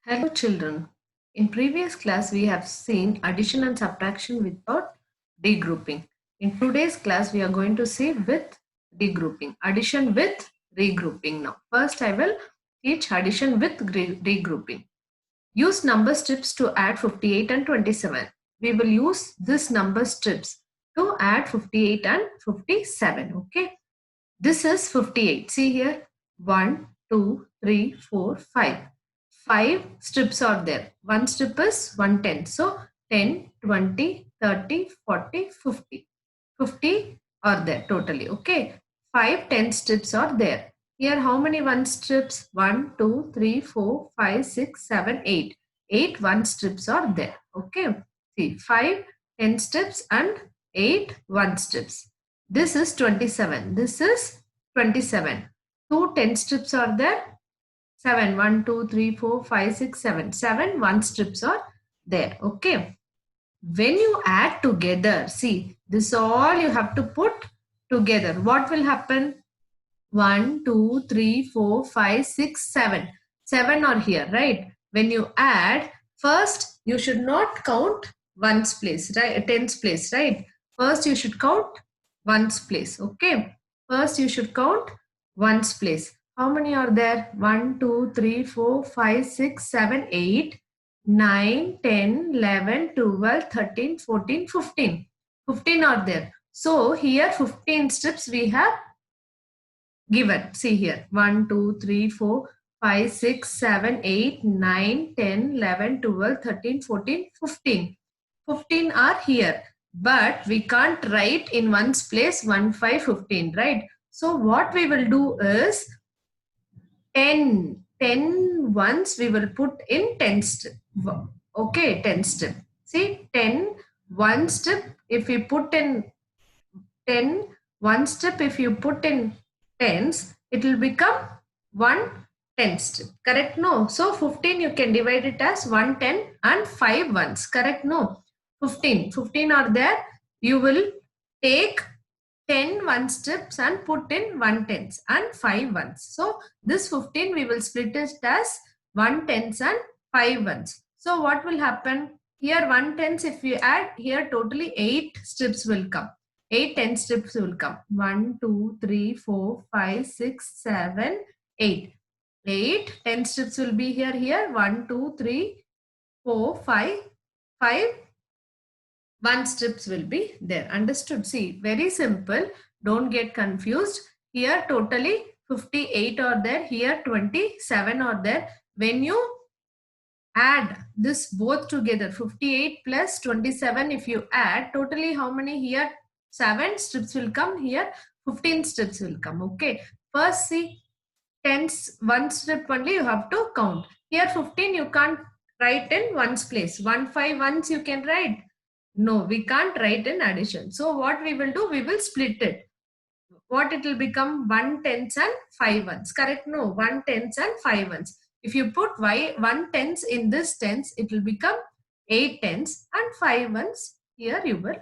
Hello children. In previous class we have seen addition and subtraction without regrouping. In today's class we are going to see with regrouping. Addition with regrouping now. First I will teach addition with regrouping. Use number strips to add 58 and 27. We will use this number strips to add 58 and 57. Okay. This is 58. See here. 1, 2, 3, 4, 5. 5 strips are there. One strip is 110. So 10, 20, 30, 40, 50. 50 are there totally. Okay. 5 10 strips are there. Here how many one strips? 1, 2, 3, 4, 5, 6, 7, 8. 8 one strips are there. Okay. See 5 10 strips and 8 one strips. This is 27. This is 27. 2 10 strips are there. 7 1 2 3 4 5 6 7 7 one strips are there. Okay. When you add together, see this all you have to put together. What will happen? 1 2 3 4 5 6 7. 7 are here, right? When you add, first you should not count ones place, right? Tens place, right? First you should count ones place. Okay. First you should count ones place. How many are there? 1 2 3 4 5 6 7 8 9 10 11 12 13 14 15. 15 are there. So here 15 strips we have given. See here 1 2 3 4 5 6 7 8 9 10 11 12 13 14 15. 15 are here, but we can't write in ones place 1 5 15, right? So what we will do is 10 ones we will put in 10 strip. Okay, 10 strip. See 10 one strip if we put in 10 one strip if you put in tens, it will become 1 10 strip. Correct? No. So 15 you can divide it as 1 10 and 5 ones. Correct? No. 15 are there. You will take 10 one strips and put in 1 tens and 5 ones. So this 15 we will split it as 1 tens and 5 ones. So what will happen? Here 1 tens if you add, here totally 8 strips will come. 8 10 strips will come. 1 2 3 4 5 6 7 8. 8 10 strips will be here 1 2 3 4 5 5 1 strips will be there. Understood? See, very simple. Don't get confused. Here totally 58 are there. Here 27 are there. When you add this both together, 58 plus 27, if you add, totally how many here? 7 strips will come. Here 15 strips will come. Okay. First see, tens, one strip only you have to count. Here 15 you can't write in ones place. 1 5 ones you can write. No, we can't write in addition. So what we will do, we will split it. What it will become? 1 tens and 5 ones. Correct? No, 1 tens and 5 ones. If you put 1 tens in this tens, it will become 8 tens and 5 ones. Here you will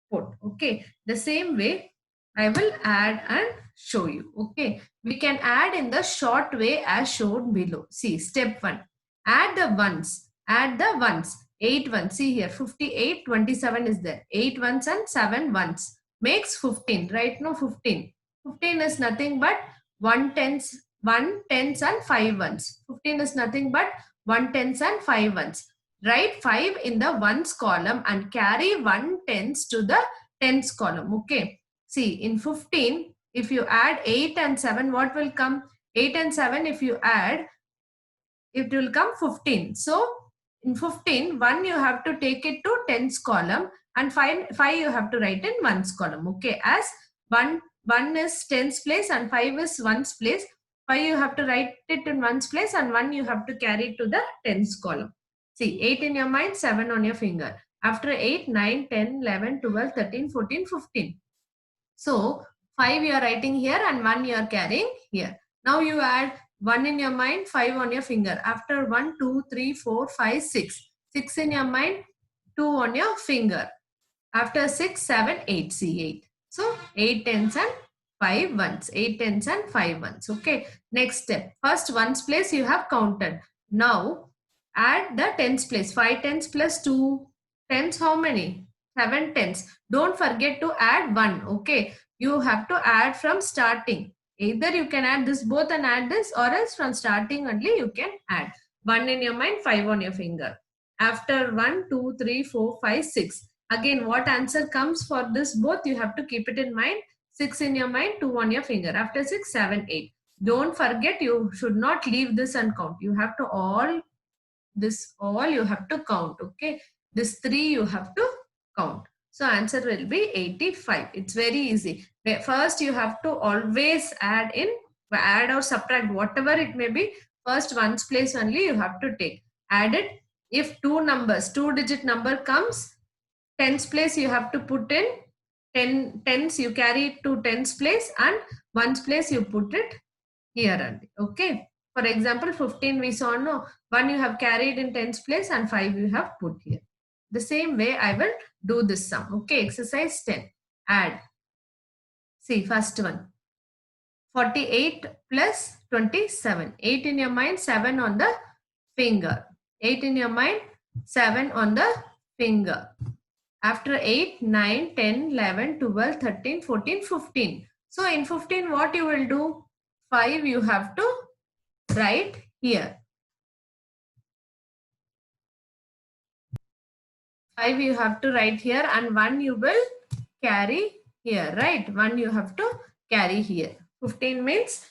put. Okay. The same way I will add and show you. Okay. We can add in the short way as shown below. See, step 1. Add the ones. Add the ones. 8 ones. See here, 58, 27 is there. 8 ones and 7 ones. Makes 15, right? No, 15. 15 is nothing but 1 tens and 5 ones. 15 is nothing but 1 tens and 5 ones. Write 5 in the ones column and carry 1 tens to the tens column. Okay. See, in 15, if you add 8 and 7, what will come? 8 and 7, if you add, it will come 15. So, in 15, 1 you have to take it to tens column and 5 you have to write in ones column. Okay. As 1 is tens place and 5 is ones place. 5 you have to write it in ones place and 1 you have to carry it to the tens column. See, 8 in your mind, 7 on your finger. After 8, 9, 10, 11, 12, 13, 14, 15. So, 5 you are writing here and 1 you are carrying here. Now you add 1 in your mind, 5 on your finger. After 1, 2, 3, 4, 5, 6. 6 in your mind, 2 on your finger. After 6, 7, 8. See 8. So 8 tens and 5 ones. 8 tens and 5 ones. Okay. Next step. First ones place you have counted. Now add the tens place. 5 tens plus 2 tens, how many? 7 tens. Don't forget to add 1. Okay. You have to add from starting. Either you can add this both and add this, or else from starting only you can add. 1 in your mind, 5 on your finger. After 1, 2, 3, 4, 5, 6. Again, what answer comes for this both, you have to keep it in mind. 6 in your mind, 2 on your finger. After 6, 7, 8. Don't forget, you should not leave this uncount. You have to all you have to count. Okay, this 3 you have to count. So answer will be 85. It's very easy. First you have to always add or subtract, whatever it may be. First ones place only you have to take. Add it. If two digit number comes, tens place you have to put in 10 tens, you carry it to tens place, and ones place you put it here only. Okay, for example 15 we saw, no, 1 you have carried in tens place and 5 you have put here. The same way I will do this sum. Okay, exercise 10. Add. See, first one, 48 plus 27. 8 in your mind, 7 on the finger. 8 in your mind, 7 on the finger. After 8, 9, 10, 11, 12, 13, 14, 15. So in 15 what you will do? 5 you have to write here. 5 you have to write here, and 1 you will carry here, right? 1 you have to carry here. 15 means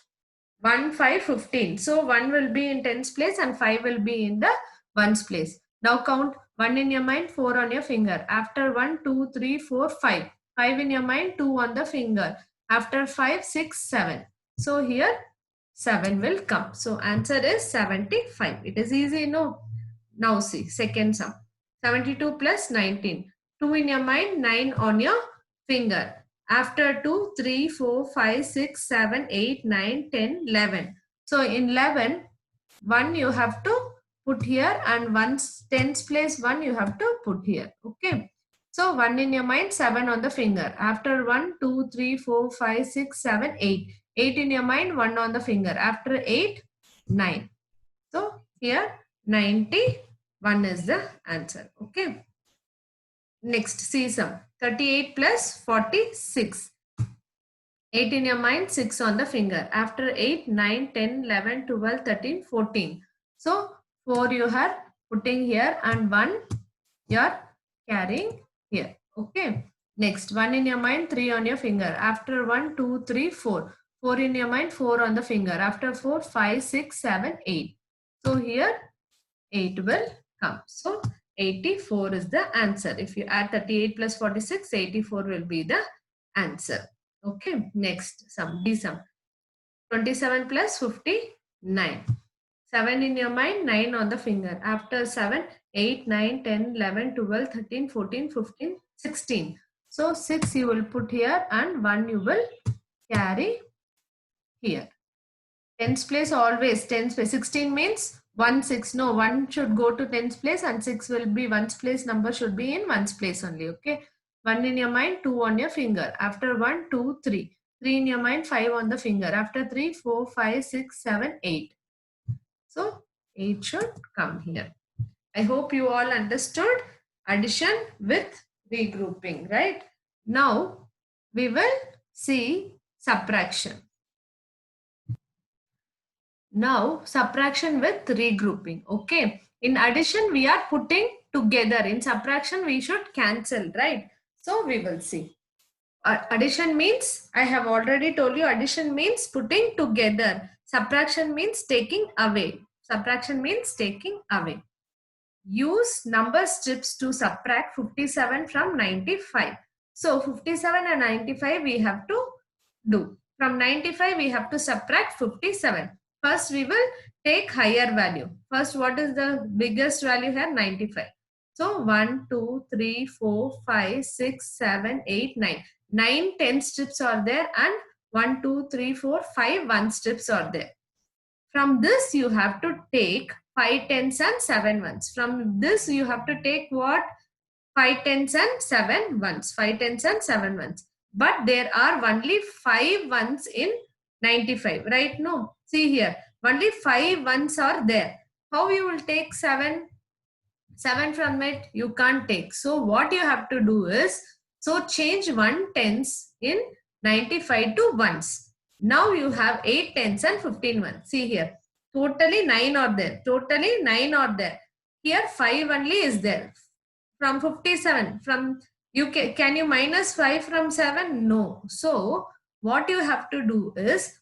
1, 5, 15. So 1 will be in tens place and 5 will be in the ones place. Now count. 1 in your mind, 4 on your finger. After 1, 2, 3, 4, 5. 5 in your mind, 2 on the finger. After 5, 6, 7. So here 7 will come. So answer is 75. It is easy, no? Now see, second sum. 72 plus 19. 2 in your mind, 9 on your finger. After 2, 3, 4, 5, 6, 7, 8, 9, 10, 11. So in 11, 1 you have to put here, and once tens place 1 you have to put here. Okay. So 1 in your mind, 7 on the finger. After 1, 2, 3, 4, 5, 6, 7, 8. 8 in your mind, 1 on the finger. After 8, 9. So here 91 is the answer. Okay. Next, see sum. 38 plus 46. 8 in your mind, 6 on the finger. After 8, 9, 10, 11, 12, 13, 14. So 4 you are putting here, and 1 you are carrying here. Okay. Next, 1 in your mind, 3 on your finger. After 1, 2, 3, 4. 4 in your mind, 4 on the finger. After 4, 5, 6, 7, 8. So here 8 will come. So 84 is the answer. If you add 38 plus 46, 84 will be the answer. Okay, next sum, D sum. 27 plus 59. 7 in your mind, 9 on the finger. After 7, 8, 9, 10, 11, 12, 13, 14, 15, 16. So 6 you will put here, and 1 you will carry here. Tens place always, tens place. 16 means 1, 6. No, 1 should go to tens place, and 6 will be ones place. Number should be in ones place only. Okay. 1 in your mind, 2 on your finger. After 1, 2, 3. 3 in your mind, 5 on the finger. After 3, 4, 5, 6, 7, 8. So 8 should come here. I hope you all understood addition with regrouping, right? Now we will see subtraction. Now subtraction with regrouping. Okay. In addition, we are putting together. In subtraction, we should cancel, right? So we will see. Addition means, I have already told you, addition means putting together. Subtraction means taking away. Subtraction means taking away. Use number strips to subtract 57 from 95. So 57 and 95 we have to do. From 95 we have to subtract 57. First we will take higher value. First, what is the biggest value here? 95. So 1, 2, 3, 4, 5, 6, 7, 8, 9. 9 10 strips are there, and 1, 2, 3, 4, 5 1 strips are there. From this you have to take 5 tens and 7 ones. From this you have to take what? 5 tens and 7 ones. 5 tens and 7 ones. But there are only 5 ones in 95, right? No. See here, only 5 ones are there. how you will take 7 from it? You can't take. So what you have to do is, so change 1 tens in 95 to ones. Now you have 8 tens and 15 ones. See here, totally 9 are there, totally 9 are there. Here 5 only is there. From 57, from you can you minus 5 from 7? No. So what you have to do is,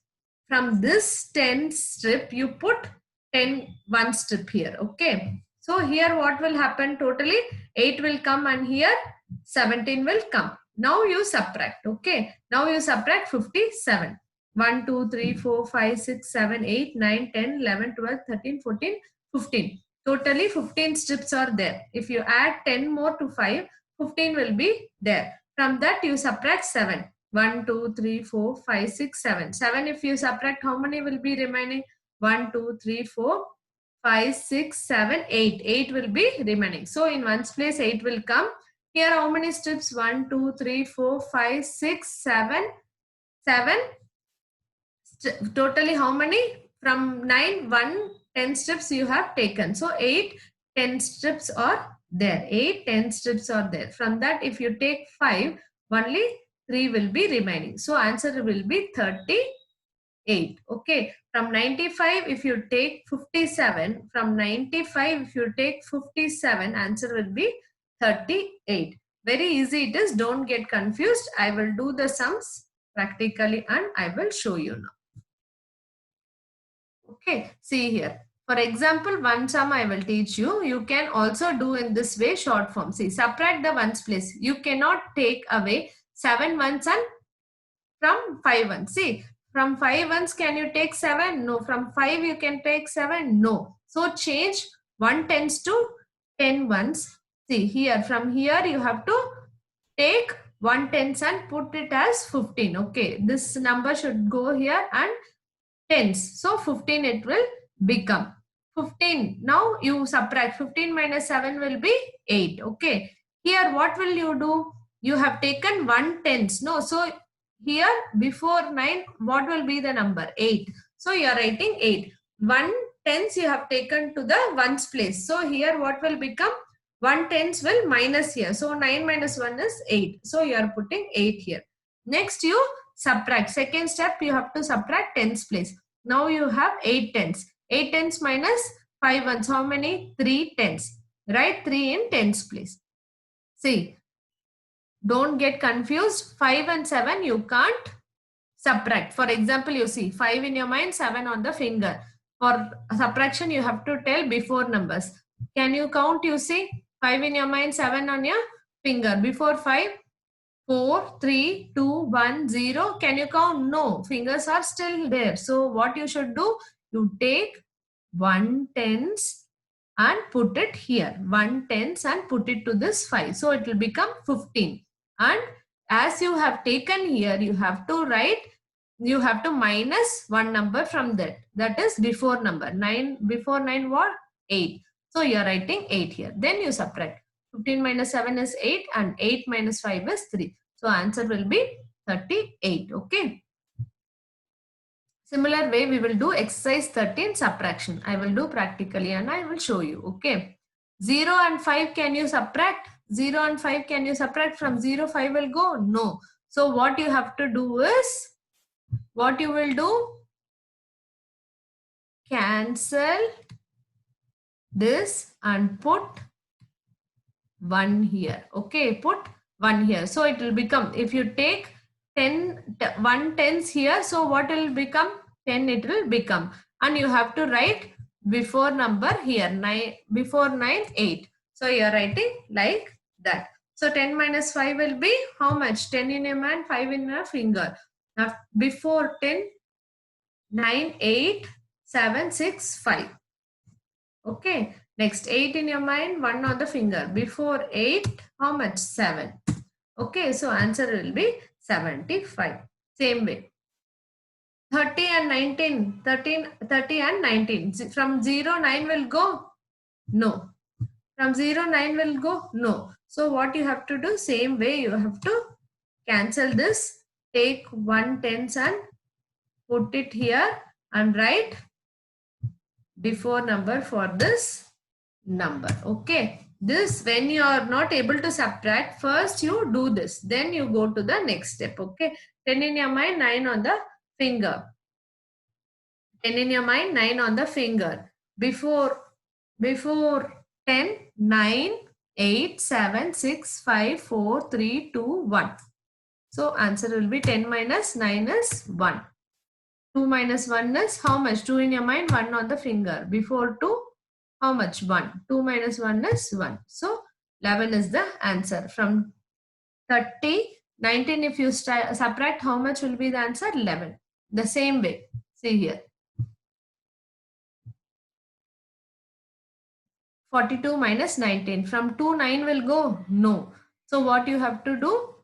from this 10 strip you put 10 one strip here. Okay, so here what will happen? Totally 8 will come and here 17 will come. Now you subtract. Okay, now you subtract 57. 1 2 3 4 5 6 7 8 9 10 11 12 13 14 15. Totally 15 strips are there. If you add 10 more to 5, 15 will be there. From that you subtract 7. 1 2 3 4 5 6 7. 7 if you subtract, how many will be remaining? 1 2 3 4 5 6 7 8. 8 will be remaining. So in ones place 8 will come. Here how many strips? 1 2 3 4 5 6 7. 7. Totally how many? From 9, 1 10 strips you have taken. So 8 10 strips are there. 8 10 strips are there. From that if you take 5, only 3 will be remaining. So answer will be 38. Okay, from 95 if you take 57, from 95 if you take 57, answer will be 38. Very easy it is, don't get confused. I will do the sums practically and I will show you now. Okay, see here. For example, one sum I will teach you. You can also do in this way, short form. See, subtract the ones place. You cannot take away 7 ones and from 5 ones. See, from 5 ones can you take 7? No. From 5 you can take 7? No. So change 1 tens to 10 ones. See here, from here you have to take 1 tens and put it as 15. Okay, this number should go here and tens. So 15 it will become. 15. Now you subtract 15 minus 7 will be 8. Okay. Here what will you do? You have taken 1 tens. No. So here before 9 what will be the number? 8. So you are writing 8. 1 tens you have taken to the ones place. So here what will become? 1 tens will minus here. So 9 minus 1 is 8. So you are putting 8 here. Next you subtract. Second step you have to subtract tens place. Now you have 8 tens. 8 tens minus 5 ones. How many? 3 tens. Write 3 in tens place. See, don't get confused. 5 and 7 you can't subtract. For example, you see 5 in your mind, 7 on the finger. For subtraction you have to tell before numbers. Can you count? You see 5 in your mind, 7 on your finger. Before 5, 4, 3, 2, 1, 0. Can you count? No, fingers are still there. So what you should do? You take 1 tens and put it here. 1 tens and put it to this 5. So it will become 15. And as you have taken here, you have to write, you have to minus one number from that. That is before number. 9, before 9 what? 8. So you are writing 8 here. Then you subtract. 15 minus 7 is 8 and 8 minus 5 is 3. So answer will be 38. Okay. Similar way we will do exercise 13 subtraction. I will do practically and I will show you. Okay. 0 and 5 can you subtract? 0 and 5 can you subtract? From 0 5 will go? No. So what you have to do is, what you will do? Cancel this and put 1 here. Okay, put 1 here. So it will become, if you take 1 tens here, so what will become? 10 it will become. And you have to write before number here, 9, before 9, 8. So you are writing like that. So 10 minus 5 will be how much? 10 in your hand, 5 in your finger. Now before 10, 9, 8, 7, 6, 5. Okay. Next 8 in your mind, 1 on the finger. Before 8, how much? 7. Okay. So answer will be 75. Same way. 30 and 19. 30 and 19. From 0, 9 will go? No. From 0, 9 will go? No. So what you have to do? Same way you have to cancel this. Take 1 tens and put it here and write before number for this number. Okay. This, when you are not able to subtract, first you do this, then you go to the next step. Okay. 10 in your mind, 9 on the finger. 10 in your mind, 9 on the finger. Before 10, 9, 8, 7, 6, 5, 4, 3, 2, 1. So answer will be 10 minus 9 is 1. 2 minus 1 is how much? 2 in your mind, 1 on the finger. Before 2, how much? 1. 2 minus 1 is 1. So 11 is the answer. From 30, 19, if you subtract, how much will be the answer? 11. The same way. See here. 42 minus 19. From 2, 9 will go? No. So what you have to do?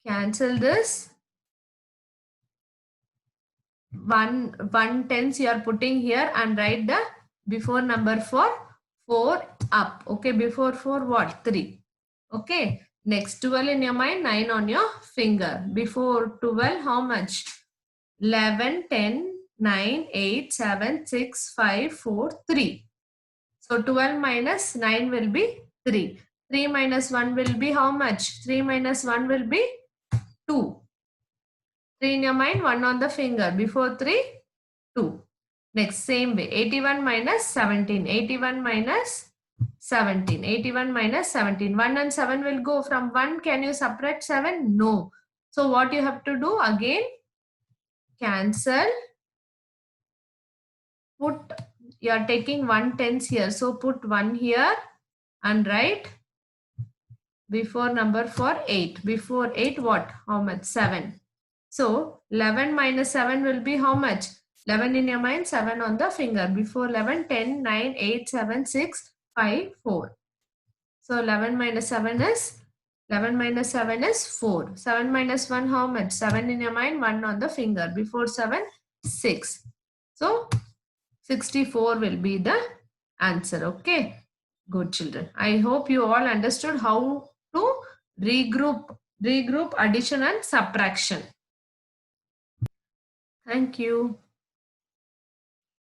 Cancel this. 1 tens you are putting here and write the before number for 4 up. Okay. Before 4 what? 3. Okay. Next 12 in your mind, 9 on your finger. Before 12 how much? 11, 10, 9, 8, 7, 6, 5, 4, 3. So 12 minus 9 will be 3. 3 minus 1 will be how much? 3 minus 1 will be 2. 3 in your mind, 1 on the finger. Before 3, 2. Next, same way. 81 minus 17. 81 minus 17. 81 minus 17. 1 and 7 will go. From 1, can you subtract 7? No. So what you have to do? Again, cancel. Put, you are taking 1 tens here. So put 1 here and write before number for 8. Before 8 what? How much? 7. So 11 minus 7 will be how much? 11 in your mind, 7 on the finger. Before 11, 10, 9, 8, 7, 6, 5, 4. So 11 minus 7 is 4. 7 minus 1 how much? 7 in your mind, 1 on the finger. Before 7, 6. So 64 will be the answer. Okay. Good children. I hope you all understood how to regroup addition and subtraction. Thank you.